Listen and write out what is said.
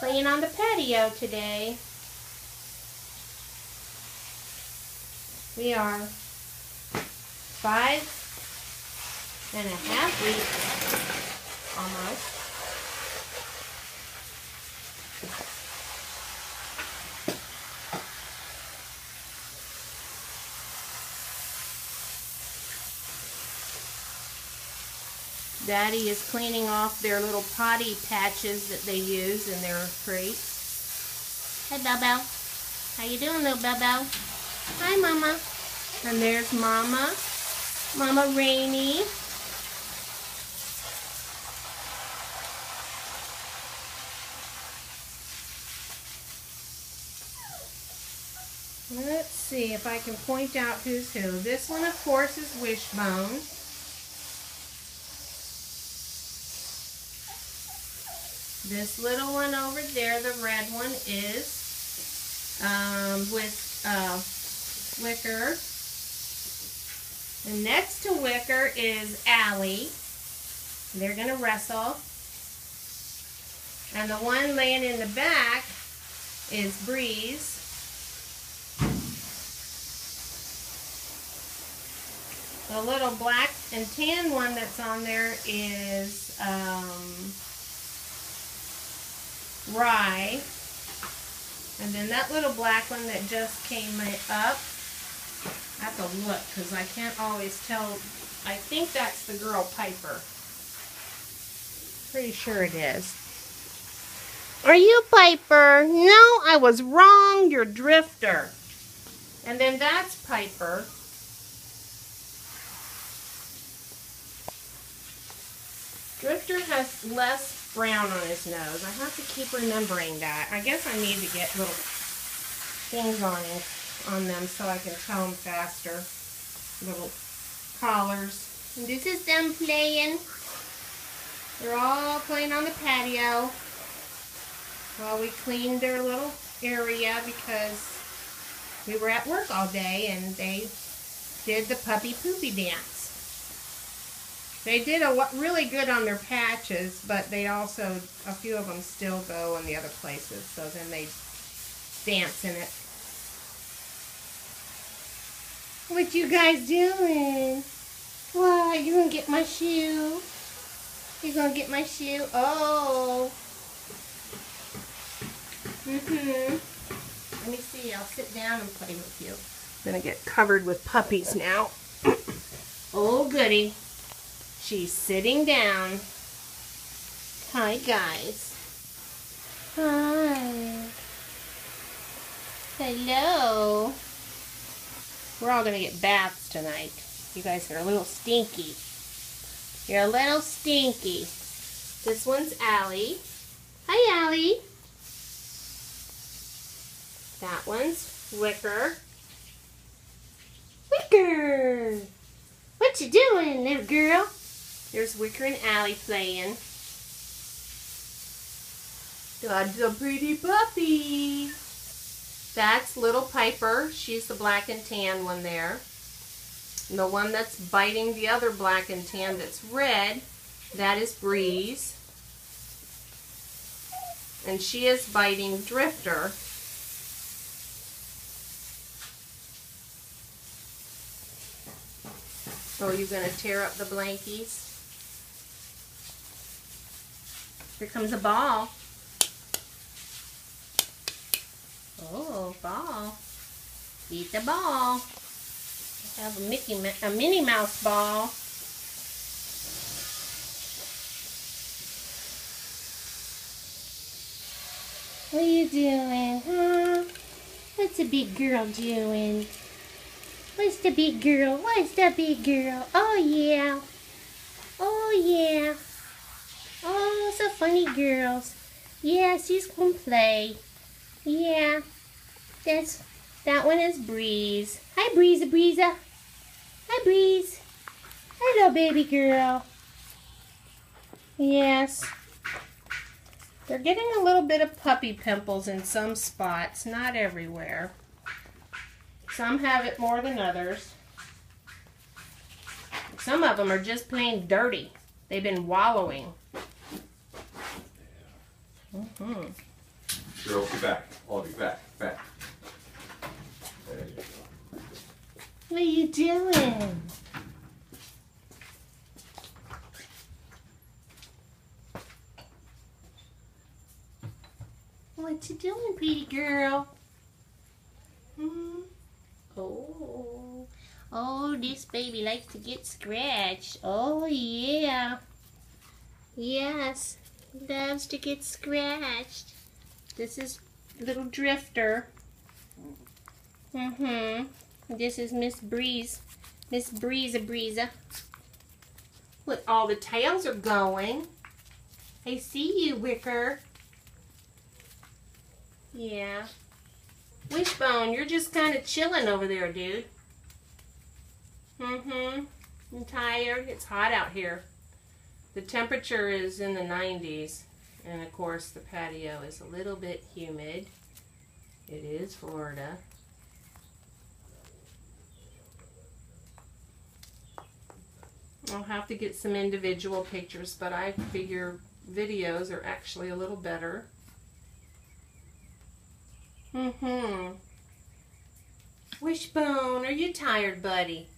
playing on the patio today. We are 5.5 weeks almost. Daddy is cleaning off their little potty patches that they use in their crates. Hey, Bobo. How you doing, little Bobo? Hi, Mama. And there's Mama. Mama Rainy. Let's see if I can point out who's who. This one, of course, is Wishbone. This little one over there, the red one, is with Wicker. And next to Wicker is Allie. They're going to wrestle. And the one laying in the back is Breeze. The little black and tan one that's on there is Rye. And then that little black one that just came up, I have to look because I can't always tell. I think that's the girl Piper. Pretty sure it is. Are you Piper? No, I was wrong. You're Drifter. And then that's Piper. Drifter has less brown on his nose. I have to keep remembering that. I guess I need to get little things on them so I can tell them faster. Little collars. And this is them playing. They're all playing on the patio while we cleaned their little area because we were at work all day and they did the puppy poopy dance. They did really good on their patches, but they also, a few of them still go in the other places, so then they dance in it. What you guys doing? What, you gonna get my shoe? You gonna get my shoe? Oh. Let me see, I'll sit down and play with you. I'm gonna get covered with puppies now. Oh, goody. She's sitting down. Hi, guys. Hi. Hello. We're all going to get baths tonight. You guys are a little stinky. You're a little stinky. This one's Allie. Hi, Allie. That one's Wicker. Wicker! What you doing, little girl? There's Wicker and Allie playing. That's a pretty puppy. That's little Piper. She's the black and tan one there. And the one that's biting the other black and tan that's red, that is Breeze. And she is biting Drifter. So you're going to tear up the blankies. Here comes a ball. Oh, ball. Eat the ball. I have a Minnie Mouse ball. What are you doing, huh? What's the big girl doing? What's the big girl? What's the big girl? Oh, yeah. Oh, yeah. Oh, so funny girls. Yeah, she's gonna play. Yeah. That one is Breeze. Hi, Breeza, Breeza. Hi, Breeze. Hello, baby girl. Yes. They're getting a little bit of puppy pimples in some spots, not everywhere. Some have it more than others. Some of them are just plain dirty. They've been wallowing. Girl, get back. All of you, back, back. There you go. What are you doing? What you doing, pretty girl? Oh, oh, this baby likes to get scratched. Oh, yeah. Yes, loves to get scratched. This is little Drifter. This is Miss Breeze. Miss Breeza. Look, all the tails are going. I see you, Wicker. Yeah. Wishbone, you're just kind of chilling over there, dude. I'm tired. It's hot out here. The temperature is in the 90s. And of course, the patio is a little bit humid. It is Florida. I'll have to get some individual pictures, but I figure videos are actually a little better. Wishbone, are you tired, buddy?